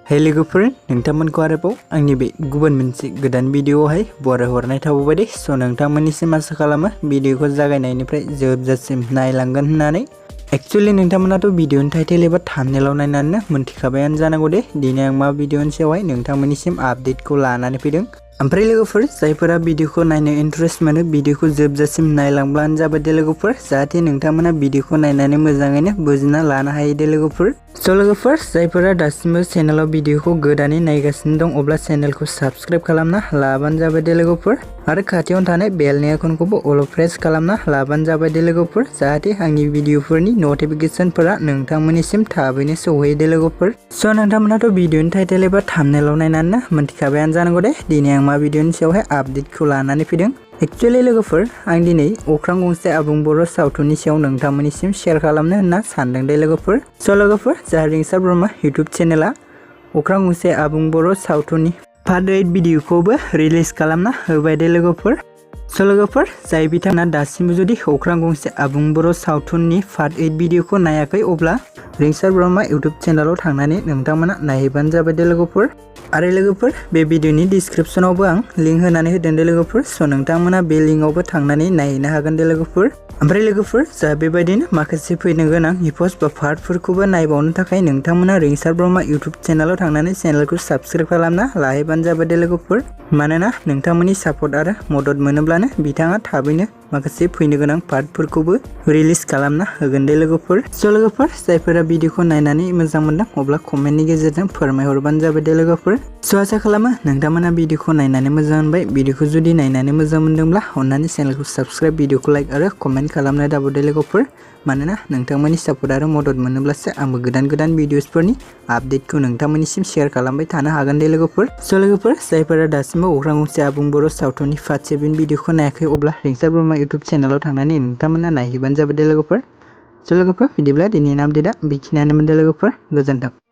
Hey लोगोफोर नोंथांमोनखौ आरोबाव आंनि बे गुबुन मोनसे गोदान भिडिअआवहाय बरायहरनाय थाबाय दे। स' नोंथांमोननिसिम आसा खालामो भिडिअखौ जागायनायनिफ्राय जोबजासिम नायलांगोन होननानै। एक्चुअली नोंथांमोनाथ' भिडिअनि टाइटेल एबा थाम्बनेलाव नायनानैनो मोनथिखाबायानो जानांगौ दे दिनै आं मा भिडिअनि सायावहाय नोंथांमोननिसिम आपडेटखौ लानानै फैदों। ओमफ्राय लोगोफोर जायफोरा भिडिअखौ नायनो इन्टारेस्ट मोनो भिडिअखौ जोबजासिम नायलांब्लानो जाबाय दे लोगोफोर, जाहाथे नोंथांमोना भिडिअखौ नायनानै मोजाङैनो बुजिना लानो हायो दे लोगोफोर। स' लोगोफोर जायफोरा दासिमबो चेनेलाव भिडिअखौ गोदानै नायगासिनो दं अब्ला चेनेलखौ साबस्क्राइब खालामना लाबानो जाबाय दे लोगोफोर, आरो खाथियावनो थानाय बेलनि आइकनखौबो अल प्रेस खालामना लाबानो जाबाय दे लोगोफोर, जाहाथे आंनि भिडिअफोरनि नटिफिकेसनफोरा नोंथांमोननिसिम थाबैनो सौहैयो दे लोगोफोर। स' नोंथांमोनाथ' भिडिअनि टाइटेल एबा थाम्बनेलाव नायनानैनो मोनथिखाबायानो जानांगौ दे दिनै आं मा भिडिअनि सायावहाय आपडेटखौ लानानै फैदों। एक्चुअली लोगोफोर आं दिनै अख्रां गंसे आबुं बर' सावथुननि सायाव नोंथांमोननिसिम शेयार खालामनो होनना सानदों दे लोगोफोर। स' लोगोफोर जाहा रिंसार ब्रह्म इउटुब चेनेला अख्रां गंसे आबुं बर' सावथुननि पार्ट 8 भिडिअखौबो रिलिज खालामना होबाय दे लोगोफोर। स' लोगोफोर जाय बिथांमोना दासिमबो जुदि अख्रां गंसे आबुं बर' सावथुननि पार्ट 8 भिडिअखौ नायाखै अब्ला रिंसार ब्रह्म इउटुब चेनेलाव थांनानै नोंथांमोना नायहैबानो जाबाय दे लोगोफोर। आरो लोगोफोर बे भिडिअनि डिसक्रिपसनावबो आं लिंक होनानै होदों दे लोगोफोर। स' नोंथांमोना बे लिंकआवबो थांनानै नायहैनो हागोन दे लोगोफोर। ओमफ्राय लोगोफोर जा बेबायदिनो माखासे फैनो गोनां एप'इस्ट बा पार्टफोरखौबो नायबावनो थाखाय नोंथांमोना रिंसार ब्रह्म इउटुब चेनेलाव थांनानै चेनेलखौ साबस्क्राइब खालामना लाहैबानो जाबाय दे लोगोफोर। मानोना नोंथांमोननि सापर्ट आरो मदद मोनोब्लानो बिथाङा थाबैनो माखासे फैनो गोनां पार्टफोरखौबो रिलिज खालामना होगोन दे लोगोफोर। स' लोगोफोर जायफोरा भिडिअखौ नायनानै मोजां मोनदों अब्ला कमेन्टनि गेजेरजों फोरमायहरबानो जाबाय दे लोगोफोर। स' आसा खालामो नोंथांमोना भिडिअखौ नायनानै मोजां मोनबाय। भिडिअखौ जुदि नायनानै मोजां मोनदोंब्ला अन्नानै चेनेलखौ साबस्क्राइब, भिडिअखौ लाइक आरो कमेन्ट खालामनो दाबो दे लोगोफोर। मानोना नोंथांमोननि सापर्ट आरो मदद मोनोब्लासो आंबो गोदान गोदान भिडिअसफोरनि आपडेटखौ नोंथांमोननिसिम शेयार खालामबाय थानो हागोन दे लोगोफोर। स' लोगोफोर जायफोरा दासिमबो अख्रां गंसे आबुं बर' सावथुननि पार्ट 7 भिडिअखौ नायाखै अब्ला रिंसार ब्रह्म इउटुब चेनेलाव थांनानै नोंथांमोना नायहैबानो जाबाय दे लोगोफोर। स' लोगोफोर बिदिब्ला दिनैनि आपडेटआ बेखिनियानोमोन दे लोगोफोर, गोजोन्थों।